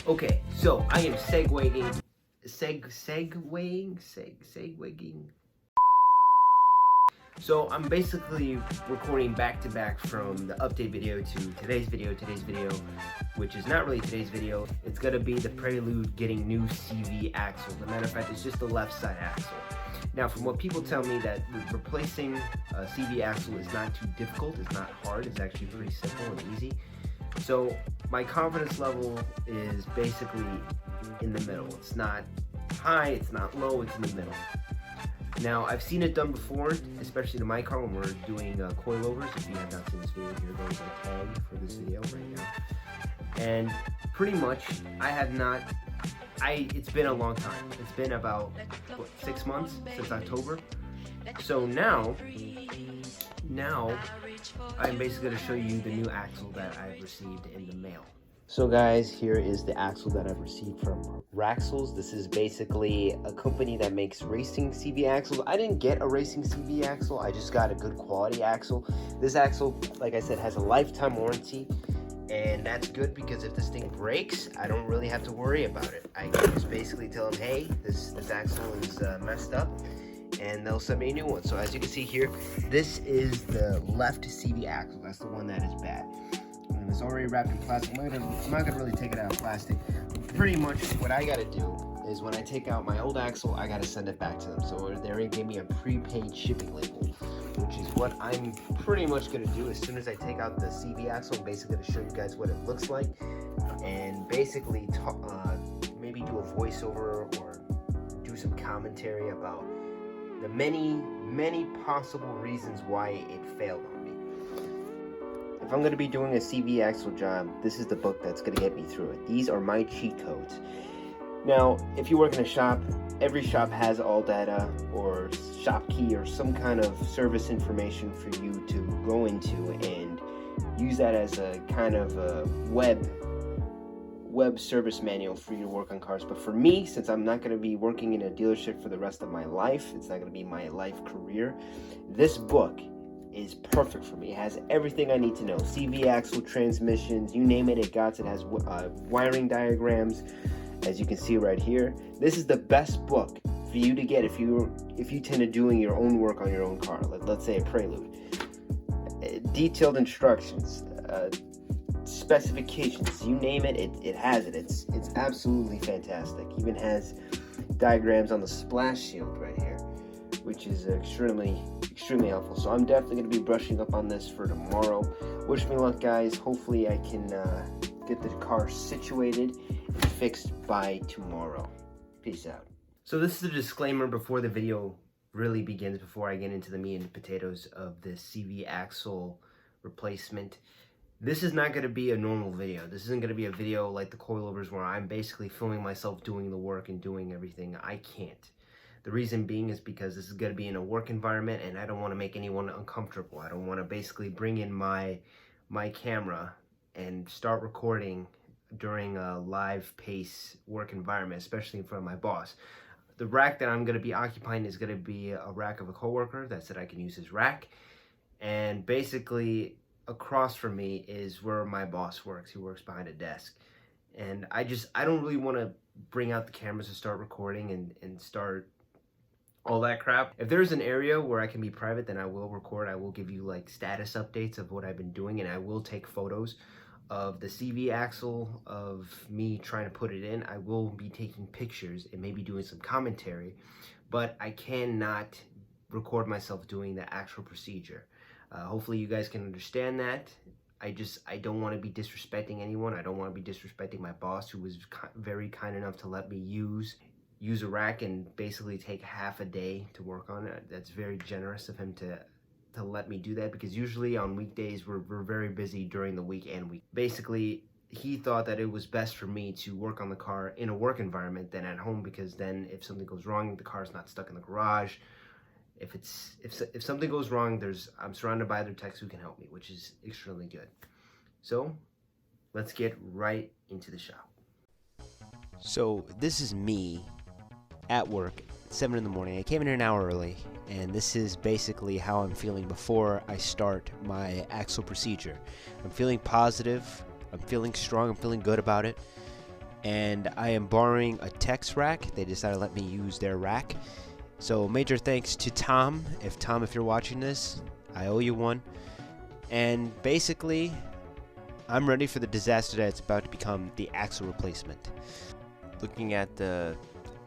Okay, so I am segueing. So I'm basically recording back to back from the update video to today's video, which is not really today's video. It's gonna be the Prelude getting new CV axle. As a matter of fact, it's just the left side axle. Now, from what people tell me, that replacing a CV axle is not too difficult, it's not hard, it's actually pretty simple and easy. So my confidence level is basically in the middle. It's not high, it's not low, it's in the middle. Now, I've seen it done before, especially in my car when we're doing coilovers. If you have not seen this video, here goes a tag for this video right now. And pretty much, it's been a long time. It's been about, 6 months since October. So now I'm basically going to show you the new axle that I've received in the mail. So guys, here is the axle that I've received from Raxels. This is basically a company that makes racing CV axles. I didn't get a racing CV axle, I just got a good quality axle. This axle, like I said, has a lifetime warranty, and that's good because if this thing breaks, I don't really have to worry about it. I can just basically tell them, hey, this axle is messed up, and they'll send me a new one. So as you can see here, this is the left CV axle. That's the one that is bad. And it's already wrapped in plastic. I'm not gonna really take it out of plastic. Pretty much what I gotta do is when I take out my old axle, I gotta send it back to them. So they already gave me a prepaid shipping label, which is what I'm pretty much gonna do as soon as I take out the CV axle. I'm basically gonna show you guys what it looks like, and basically maybe do a voiceover or do some commentary about the many possible reasons why it failed on me. If I'm going to be doing a CV axle job, this is the book that's going to get me through it. These are my cheat codes. Now, if you work in a shop, every shop has all data or shop key or some kind of service information for you to go into and use that as a kind of a web service manual for you to work on cars. But for me, since I'm not going to be working in a dealership for the rest of my life, it's not going to be my life career, this book is perfect for me. It has everything I need to know. CV axle, transmissions, you name it, it got it. It has wiring diagrams, as you can see right here. This is the best book for you to get if you tend to doing your own work on your own car. Let's say a Prelude. Detailed instructions, specifications, you name it, it has it. It's absolutely fantastic. Even has diagrams on the splash shield right here, which is extremely helpful. So I'm definitely going to be brushing up on this for tomorrow. Wish me luck, guys. Hopefully I can get the car situated and fixed by tomorrow. Peace out. So this is a disclaimer before the video really begins, before I get into the meat and potatoes of the CV axle replacement. This is not going to be a normal video. This isn't going to be a video like the coilovers where I'm basically filming myself doing the work and doing everything. I can't. The reason being is because this is going to be in a work environment, and I don't want to make anyone uncomfortable. I don't want to basically bring in my camera and start recording during a live pace work environment, especially in front of my boss. The rack that I'm going to be occupying is going to be a rack of a coworker that said I can use his rack, and basically across from me is where my boss works. He works behind a desk, and I don't really want to bring out the cameras and start recording and start all that crap. If there's an area where I can be private, then I will record. I will give you like status updates of what I've been doing, and I will take photos of the CV axle, of me trying to put it in. I will be taking pictures and maybe doing some commentary, but I cannot record myself doing the actual procedure. Hopefully you guys can understand that. I don't want to be disrespecting anyone. I don't want to be disrespecting my boss, who was very kind enough to let me use a rack and basically take half a day to work on it. That's very generous of him to let me do that, because usually on weekdays we're very busy during the week and week. Basically, he thought that it was best for me to work on the car in a work environment than at home, because then if something goes wrong, the car's not stuck in the garage. If something goes wrong, I'm surrounded by other techs who can help me, which is extremely good. So let's get right into the shop. So this is me at work at 7 in the morning. I came in here an hour early, and this is basically how I'm feeling before I start my axle procedure. I'm feeling positive, I'm feeling strong, I'm feeling good about it, and I am borrowing a Tex rack. They decided to let me use their rack. So major thanks to Tom. If you're watching this, I owe you one. And basically, I'm ready for the disaster that's about to become the axle replacement. Looking at the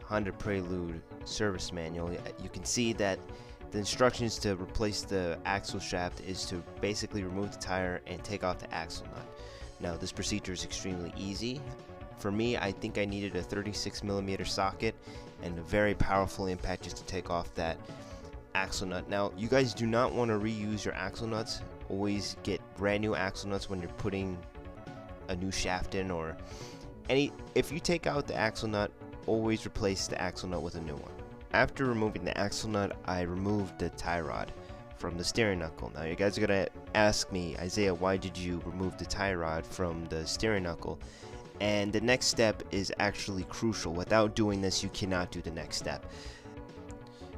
Honda Prelude service manual, you can see that the instructions to replace the axle shaft is to basically remove the tire and take off the axle nut. Now, this procedure is extremely easy. For me, I think I needed a 36mm socket and a very powerful impact just to take off that axle nut. Now, you guys do not want to reuse your axle nuts. Always get brand new axle nuts when you're putting a new shaft in, or if you take out the axle nut, always replace the axle nut with a new one. After removing the axle nut, I removed the tie rod from the steering knuckle. Now you guys are gonna ask me, Isaiah, why did you remove the tie rod from the steering knuckle? And the next step is actually crucial. Without doing this, you cannot do the next step.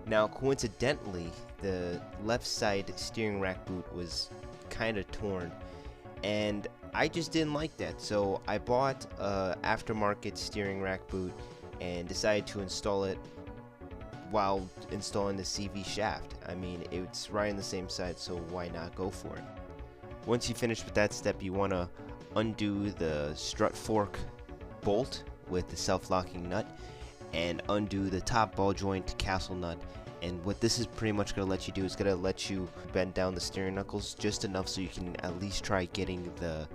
Now, coincidentally, the left side steering rack boot was kind of torn, and I just didn't like that. So I bought a aftermarket steering rack boot and decided to install it while installing the CV shaft. I mean, it's right on the same side, so why not go for it? Once you finish with that step, you want to undo the strut fork bolt with the self-locking nut and undo the top ball joint castle nut. And what this is pretty much going to let you do is going to let you bend down the steering knuckles just enough so you can at least try getting the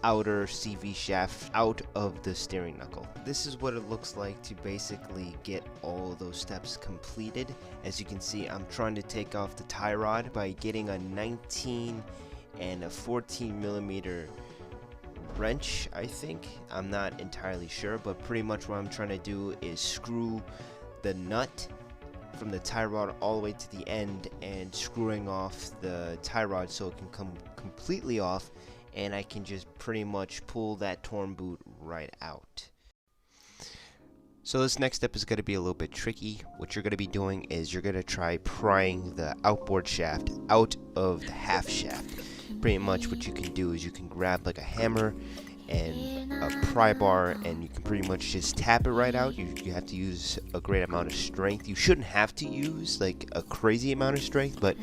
outer CV shaft out of the steering knuckle. This is what it looks like to basically get all of those steps completed. As you can see, I'm trying to take off the tie rod by getting a 19 and a 14mm wrench, I think. I'm not entirely sure, but pretty much what I'm trying to do is screw the nut from the tie rod all the way to the end and screwing off the tie rod so it can come completely off, and I can just pretty much pull that torn boot right out. So this next step is going to be a little bit tricky. What you're going to be doing is you're going to try prying the outboard shaft out of the half shaft. Pretty much what you can do is you can grab like a hammer and a pry bar, and you can pretty much just tap it right out. You have to use a great amount of strength. You shouldn't have to use like a crazy amount of strength, but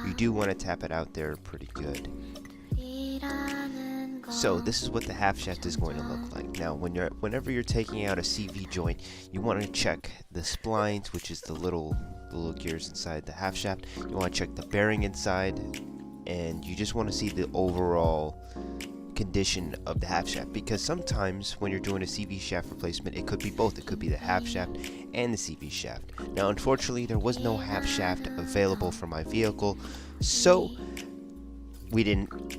you do want to tap it out there pretty good. So this is what the half shaft is going to look like. Now whenever you're taking out a CV joint, you want to check the splines, which is the little gears inside the half shaft. You want to check the bearing inside, and you just want to see the overall condition of the half shaft, because sometimes when you're doing a CV shaft replacement, it could be both. It could be the half shaft and the CV shaft. Now unfortunately, there was no half shaft available for my vehicle, so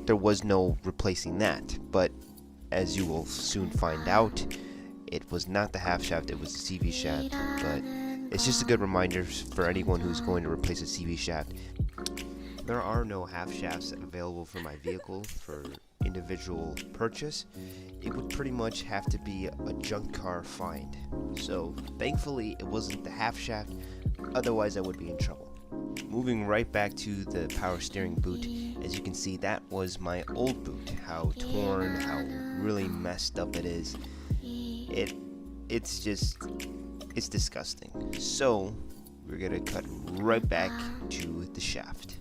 there was no replacing that. But as you will soon find out, it was not the half shaft, it was the CV shaft. But it's just a good reminder for anyone who's going to replace a CV shaft. There are no half shafts available for my vehicle for individual purchase. It would pretty much have to be a junk car find. So thankfully it wasn't the half shaft, otherwise I would be in trouble. Moving right back to the power steering boot, as you can see, that was my old boot. How torn, how really messed up it is. It's disgusting. So we're gonna cut right back to the shaft.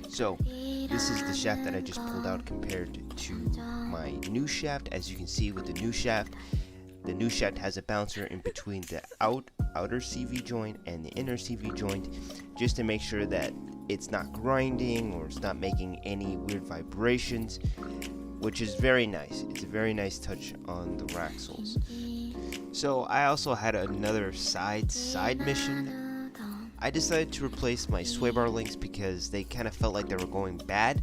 So this is the shaft that I just pulled out compared to my new shaft. As you can see with the new shaft has a bouncer in between the outer CV joint and the inner CV joint, just to make sure that it's not grinding or it's not making any weird vibrations, which is very nice. It's a very nice touch on the axles. So I also had another side mission. I decided to replace my sway bar links because they kind of felt like they were going bad.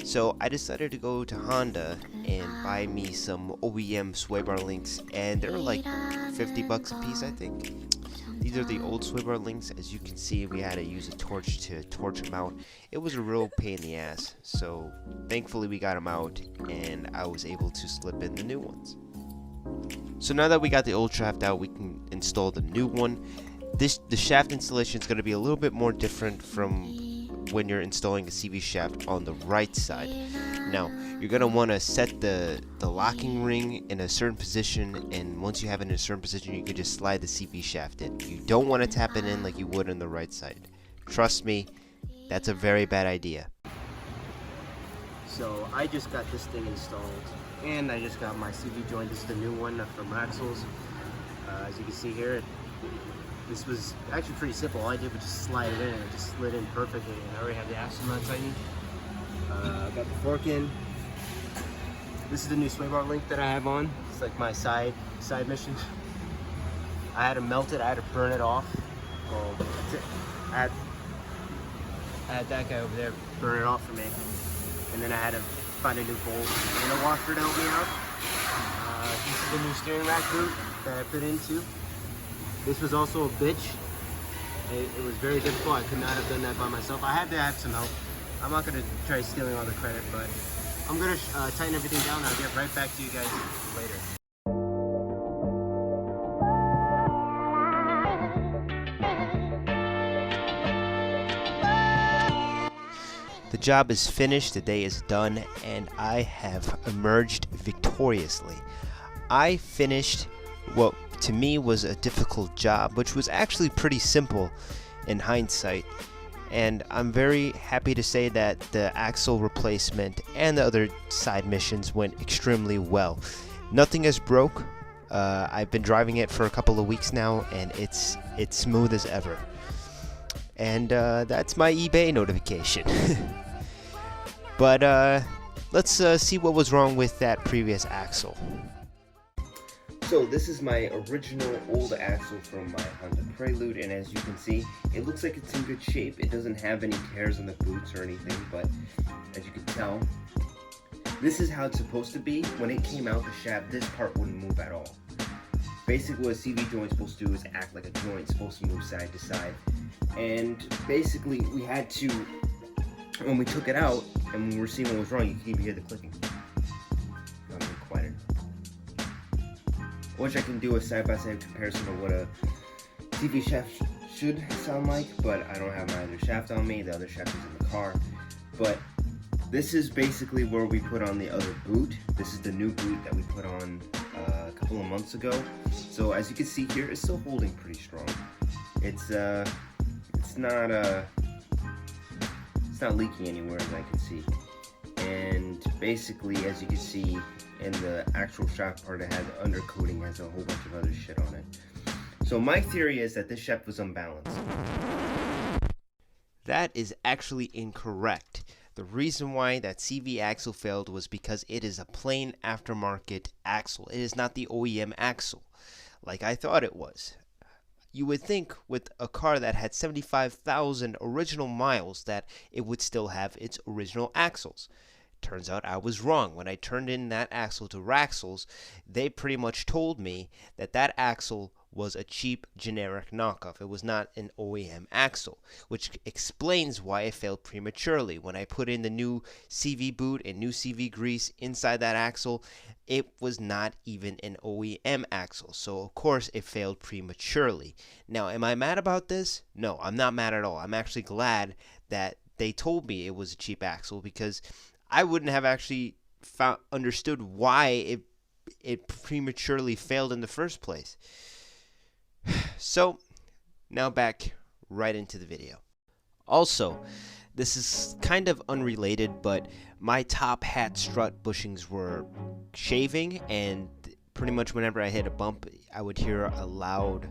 So I decided to go to Honda and buy me some OEM sway bar links, and they were like 50 bucks a piece, I think. These are the old sway bar links. As you can see, we had to use a torch to torch them out. It was a real pain in the ass, so thankfully we got them out and I was able to slip in the new ones. So now that we got the old shaft out, we can install the new one. The shaft installation is going to be a little bit more different from when you're installing a CV shaft on the right side. Now, you're going to want to set the locking ring in a certain position, and once you have it in a certain position, you can just slide the CV shaft in. You don't want to tap it in like you would on the right side. Trust me, that's a very bad idea. So I just got this thing installed, and I just got my CV joint. This is the new one from Axles. As you can see here, this was actually pretty simple. All I did was just slide it in, and it just slid in perfectly. And I already have the axle nut tightened. I got the fork in. This is the new sway bar link that I have on. It's like my side mission. I had to melt it. I had to burn it off. Well, that's it. I had that guy over there burn it off for me. And then I had to find a new bolt and a washer to help me out. This is the new steering rack boot that I put into. This was also a bitch. It was very difficult. I could not have done that by myself. I had to have some help. I'm not going to try stealing all the credit, but I'm going to tighten everything down. I'll get right back to you guys later. The job is finished, the day is done, and I have emerged victoriously. I finished what to me was a difficult job, which was actually pretty simple in hindsight. And I'm very happy to say that the axle replacement and the other side missions went extremely well. Nothing is broke. I've been driving it for a couple of weeks now, and it's smooth as ever. And that's my eBay notification. But let's see what was wrong with that previous axle. So this is my original old axle from my Honda Prelude, and as you can see, it looks like it's in good shape. It doesn't have any tears in the boots or anything, but as you can tell, this is how it's supposed to be. When it came out the shaft, this part wouldn't move at all. Basically what a CV joint's supposed to do is act like a joint. It's supposed to move side to side. And basically we had to, when we took it out and we were seeing what was wrong, you can even hear the clicking. Not even quieter. I wish I can do a side-by-side comparison of what a CV shaft should sound like, but I don't have my other shaft on me. The other shaft is in the car. But this is basically where we put on the other boot. This is the new boot that we put on a couple of months ago. So as you can see here, it's still holding pretty strong. It's not leaking anywhere as I can see. And basically, as you can see in the actual shaft part, it has undercoating, has a whole bunch of other shit on it. So my theory is that this shaft was unbalanced. That is actually incorrect. The reason why that CV axle failed was because it is a plain aftermarket axle. It is not the OEM axle, like I thought it was. You would think with a car that had 75,000 original miles that it would still have its original axles. Turns out I was wrong. When I turned in that axle to Raxles, they pretty much told me that that axle was a cheap generic knockoff. It was not an OEM axle, which explains why it failed prematurely. When I put in the new CV boot and new CV grease inside that axle, it was not even an OEM axle. So of course it failed prematurely. Now, am I mad about this? No, I'm not mad at all. I'm actually glad that they told me it was a cheap axle, because I wouldn't have actually understood why it prematurely failed in the first place. So, now back right into the video. Also, this is kind of unrelated, but my top hat strut bushings were shaving, and pretty much whenever I hit a bump, I would hear a loud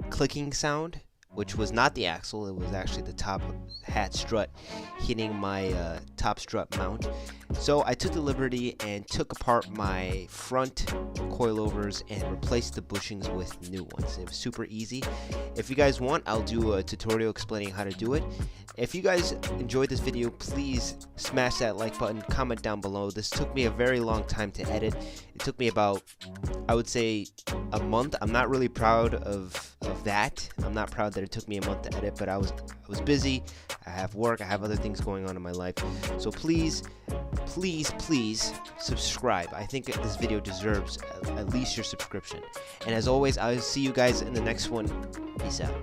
clicking sound, which was not the axle. It was actually the top hat strut hitting my top strut mount. So I took the liberty and took apart my front coilovers and replaced the bushings with new ones. It was super easy. If you guys want, I'll do a tutorial explaining how to do it. If you guys enjoyed this video, please smash that like button, comment down below. This took me a very long time to edit. It took me about, I would say, a month. I'm not really proud of that. I'm not proud that it took me a month to edit, but I was busy. I have work. I have other things going on in my life. So please subscribe. I think this video deserves at least your subscription. And as always, I'll see you guys in the next one. Peace out.